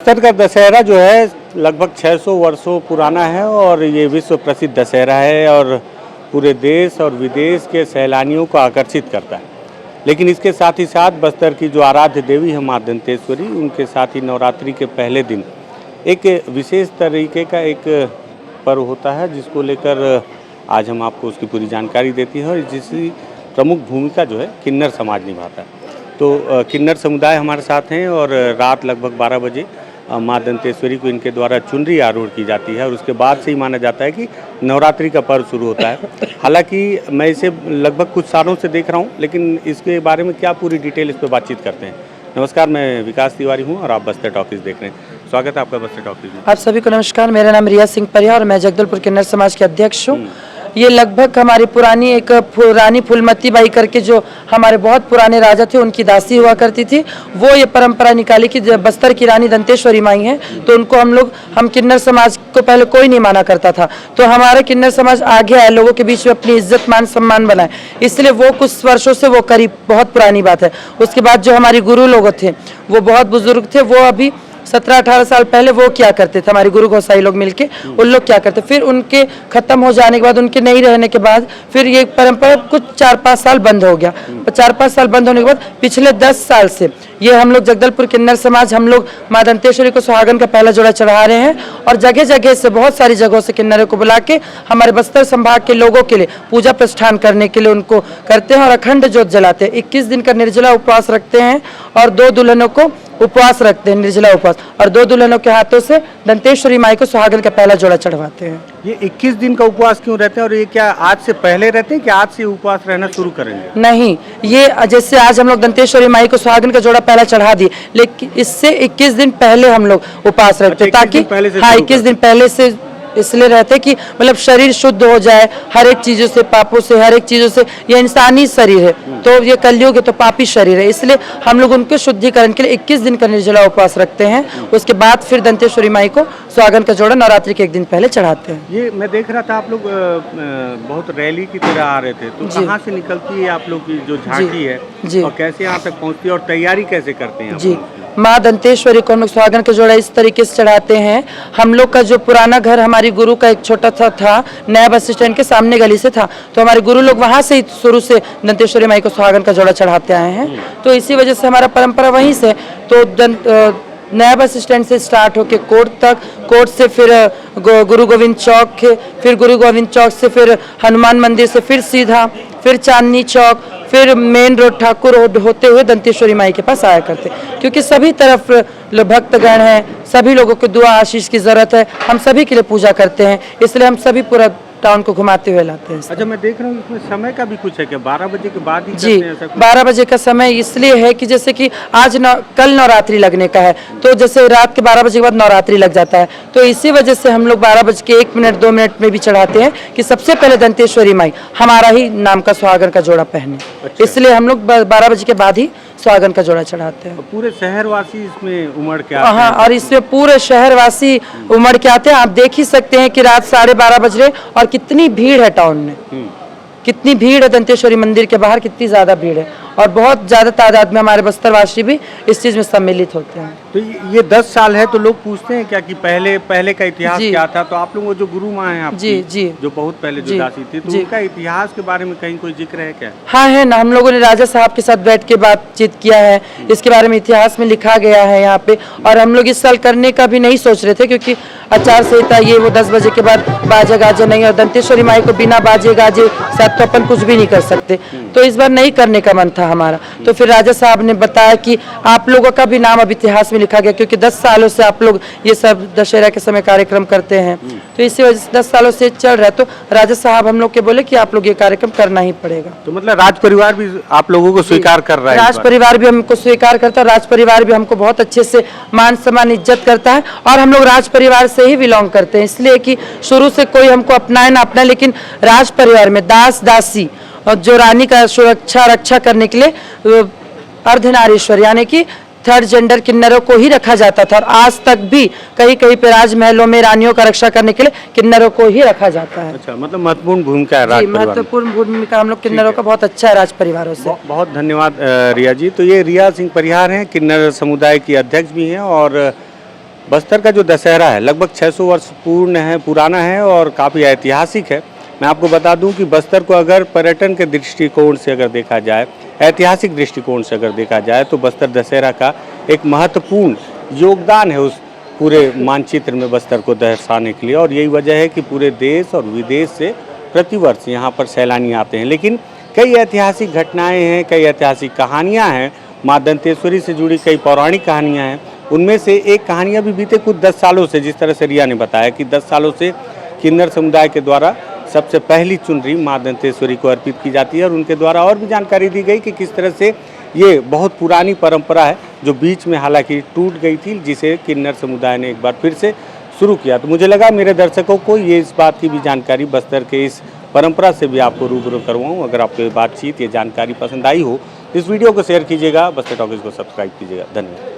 बस्तर का दशहरा जो है लगभग 600 वर्षों पुराना है और ये विश्व प्रसिद्ध दशहरा है और पूरे देश और विदेश के सैलानियों को आकर्षित करता है। लेकिन इसके साथ ही साथ बस्तर की जो आराध्य देवी है माँ दंतेश्वरी, उनके साथ ही नवरात्रि के पहले दिन एक विशेष तरीके का एक पर्व होता है जिसको लेकर आज हम आपको उसकी पूरी जानकारी देती है और जिसकी प्रमुख भूमिका जो है किन्नर समाज निभाता है। तो किन्नर समुदाय हमारे साथ हैं और रात लगभग 12 बजे माँ दंतेश्वरी को इनके द्वारा चुनरी आरूढ़ की जाती है और उसके बाद से ही माना जाता है कि नवरात्रि का पर्व शुरू होता है। हालांकि मैं इसे लगभग कुछ सालों से देख रहा हूँ, लेकिन इसके बारे में क्या पूरी डिटेल इस पर बातचीत करते हैं। नमस्कार, मैं विकास तिवारी हूँ और आप बस्तर टॉकीज देख रहे हैं। स्वागत है आपका बस्तर टॉकीज में। आप सभी को नमस्कार। मेरा नाम रिया सिंह परिया और मैं जगदलपुर किन्नर समाज के अध्यक्ष हूँ। ये लगभग हमारी पुरानी फूलमती बाई करके जो हमारे बहुत पुराने राजा थे उनकी दासी हुआ करती थी, वो ये परंपरा निकाली कि बस्तर की रानी दंतेश्वरी माई हैं, तो उनको हम किन्नर समाज को पहले कोई नहीं माना करता था, तो हमारा किन्नर समाज आगे आए, लोगों के बीच में अपनी इज्जत मान सम्मान बनाए, इसलिए वो कुछ वर्षों से वो करीब बहुत पुरानी बात है। उसके बाद जो हमारे गुरु लोग थे वो बहुत बुजुर्ग थे, वो अभी 17-18 साल पहले वो क्या करते थे, हमारे गुरु गोसाई लोग मिलके उन लोग क्या करते, फिर उनके खत्म हो जाने के बाद, उनके नहीं रहने के बाद फिर ये परंपरा कुछ 4-5 साल बंद हो गया। 4-5 साल बंद होने के बाद पिछले 10 साल से ये हम लोग जगदलपुर किन्नर समाज हम लोग माँ दंतेश्वरी को सुहागन का पहला जोड़ा चढ़ा रहे हैं और जगह जगह से बहुत सारी जगहों से किन्नरों को बुला के हमारे बस्तर संभाग के लोगों के लिए पूजा प्रतिष्ठान करने के लिए उनको करते हैं और अखंड ज्योत जलाते हैं। 21 दिन का निर्जला उपवास रखते हैं और 2 दुल्हनों को उपवास रखते हैं, निर्जला उपवास, और 2 दुल्हनों के हाथों से दंतेश्वरी माई को सुहागन का पहला जोड़ा चढ़वाते हैं। ये 21 दिन का उपवास क्यों रहते हैं और ये क्या आज से पहले रहते हैं कि आज से उपवास रहना शुरू करेंगे? नहीं, ये जैसे आज हम लोग दंतेश्वरी माई को सुहागन का जोड़ा पहला चढ़ा दिए, लेकिन इससे 21 दिन पहले हम लोग उपवास रखते हैं ताकि 21 दिन पहले से इसलिए रहते कि मतलब शरीर शुद्ध हो जाए हर एक चीजों से, पापों से, हर एक चीजों से। ये इंसानी शरीर है तो ये कलयुग है तो पापी शरीर है, इसलिए हम लोग उनके शुद्धिकरण के लिए 21 दिन का निर्जला उपवास रखते हैं। उसके बाद फिर दंतेश्वरी माई को सुहागन का जोड़ा नवरात्रि के 1 दिन पहले चढ़ाते हैं। ये मैं देख रहा था आप लोग बहुत रैली की तरह आ रहे थे, तो कहाँ से निकलती है आप लोग की जो झांकी है और कैसे यहाँ तक पहुँचती है और तैयारी कैसे करते हैं? जी, माँ दंतेश्वरी को हम लोग सुहागन का जोड़ा इस तरीके से चढ़ाते हैं। हम लोग का जो पुराना घर हमारी गुरु का एक छोटा सा था, नया बस स्टैंड के सामने गली से था, तो हमारे गुरु लोग वहाँ से ही शुरू से दंतेश्वरी माई को सुहागन का जोड़ा चढ़ाते आए हैं, तो इसी वजह से हमारा परंपरा वहीं से। तो नया बस स्टैंड से स्टार्ट होके कोर्ट तक, कोर्ट से फिर गुरु गोविंद चौक, फिर गुरु गोविंद चौक से फिर हनुमान मंदिर से फिर सीधा, फिर चांदनी चौक, फिर मेन रोड ठाकुर रोड होते हुए दंतेश्वरी माई के पास आया करते, क्योंकि सभी तरफ भक्तगण हैं, सभी लोगों को दुआ आशीष की जरूरत है, हम सभी के लिए पूजा करते हैं, इसलिए हम सभी पूरा टाउन को घुमाते हुए लाते हैं। अच्छा, मैं देख रहा हूँ इसमें समय का भी कुछ है क्या? 12 बजे के बाद ही जी, करते हैं ऐसा कुछ? 12 बजे का समय इसलिए है कि जैसे कि कल नवरात्रि लगने का है, तो जैसे रात के 12 बजे के बाद नवरात्रि लग जाता है, तो इसी वजह से हम लोग 12 बज के 1 मिनट 2 मिनट में भी चढ़ाते हैं कि सबसे पहले दंतेश्वरी माई हमारा ही नाम का सुहागन का जोड़ा पहने। अच्छा। इसलिए हम लोग 12 बजे के बाद ही सुहागन का जोड़ा चढ़ाते हैं। पूरे शहरवासी इसमें उमड़ के आते हैं। हाँ, और इसमें पूरे शहरवासी उमड़ के आते हैं। आप देख ही सकते हैं कि रात 12:30 बज रहे और कितनी भीड़ है टाउन में, कितनी भीड़ है दंतेश्वरी मंदिर के बाहर, कितनी ज्यादा भीड़ है और बहुत ज्यादा तादाद में हमारे बस्तरवासी भी इस चीज में सम्मिलित होते हैं। तो ये 10 साल है तो लोग पूछते हैं क्या कि पहले का इतिहास क्या था? तो आप लोगों जो गुरु माँ हैं आपकी, जी, जो बहुत पहले जो दासी थी, तो उनका इतिहास के बारे में कहीं कोई जिक्र है क्या? हाँ है ना, हम लोगों ने राजा साहब के साथ बैठ के बातचीत किया है, इसके बारे में इतिहास में लिखा गया है यहाँ पे, और हम लोग इस साल करने का भी नहीं सोच रहे थे क्योंकि आचार संहिता ये वो 10 बजे के बाद बाजा गाजा नहीं, और दंतेश्वरी माई को बिना बाजे गाजे साथ तो अपन कुछ भी नहीं कर सकते, तो इस बार नहीं करने का मन था हमारा। तो फिर राजा साहब ने बताया कि आप लोगों का भी नाम अब इतिहास में लिखा गया, क्योंकि 10 सालों से आप लोग ये सब दशहरा के समय कार्यक्रम करते हैं, तो इसी वजह से 10 सालों से चल रहा है, तो राजा साहब हम लोग के बोले कि आप लोग ये कार्यक्रम करना ही पड़ेगा। तो मतलब राज परिवार भी आप लोगों को स्वीकार कर रहा है? राज परिवार भी हमको स्वीकार करता है, राज परिवार भी हमको बहुत अच्छे से मान सम्मान इज्जत करता है, और हम लोग राज परिवार से ही बिलोंग करते हैं, इसलिए कि शुरू से कोई हमको अपनाए ना अपनाए, लेकिन राज परिवार में दास दासी और जो रानी का सुरक्षा रक्षा करने के लिए अर्धनारीश्वर यानी कि थर्ड जेंडर किन्नरों को ही रखा जाता था, और आज तक भी कहीं कहीं पे राजमहलों में रानियों का रक्षा करने के लिए किन्नरों को ही रखा जाता है। अच्छा, मतलब महत्वपूर्ण भूमिका है राज परिवार में। महत्वपूर्ण भूमिका हम लोग किन्नरों का बहुत अच्छा है राज परिवारों से। बहुत धन्यवाद रिया जी। तो ये रिया सिंह परिहार हैं, किन्नर समुदाय की अध्यक्ष भी हैं और बस्तर का जो दशहरा है लगभग 600 वर्ष पुराना है और काफ़ी ऐतिहासिक है। मैं आपको बता दूं कि बस्तर को अगर पर्यटन के दृष्टिकोण से अगर देखा जाए, ऐतिहासिक दृष्टिकोण से अगर देखा जाए, तो बस्तर दशहरा का एक महत्वपूर्ण योगदान है उस पूरे मानचित्र में बस्तर को दर्शाने के लिए। और यही वजह है कि पूरे देश और विदेश से प्रतिवर्ष यहाँ पर सैलानी आते हैं। लेकिन कई ऐतिहासिक घटनाएँ हैं, कई ऐतिहासिक कहानियाँ हैं, माँ दंतेश्वरी से जुड़ी कई पौराणिक कहानियाँ हैं। उनमें से एक कहानियाँ भी बीते कुछ 10 सालों से, जिस तरह से रिया ने बताया कि 10 सालों से किन्नर समुदाय के द्वारा सबसे पहली चुनरी माँ दंतेश्वरी को अर्पित की जाती है। और उनके द्वारा और भी जानकारी दी गई कि किस तरह से ये बहुत पुरानी परंपरा है जो बीच में हालांकि टूट गई थी, जिसे किन्नर समुदाय ने एक बार फिर से शुरू किया। तो मुझे लगा मेरे दर्शकों को ये इस बात की भी जानकारी बस्तर के इस परंपरा से भी आपको रूबरू करवाऊँ। अगर आपको ये बातचीत, ये जानकारी पसंद आई हो, इस वीडियो को शेयर कीजिएगा, बस्तर टॉकीज को सब्सक्राइब कीजिएगा। धन्यवाद।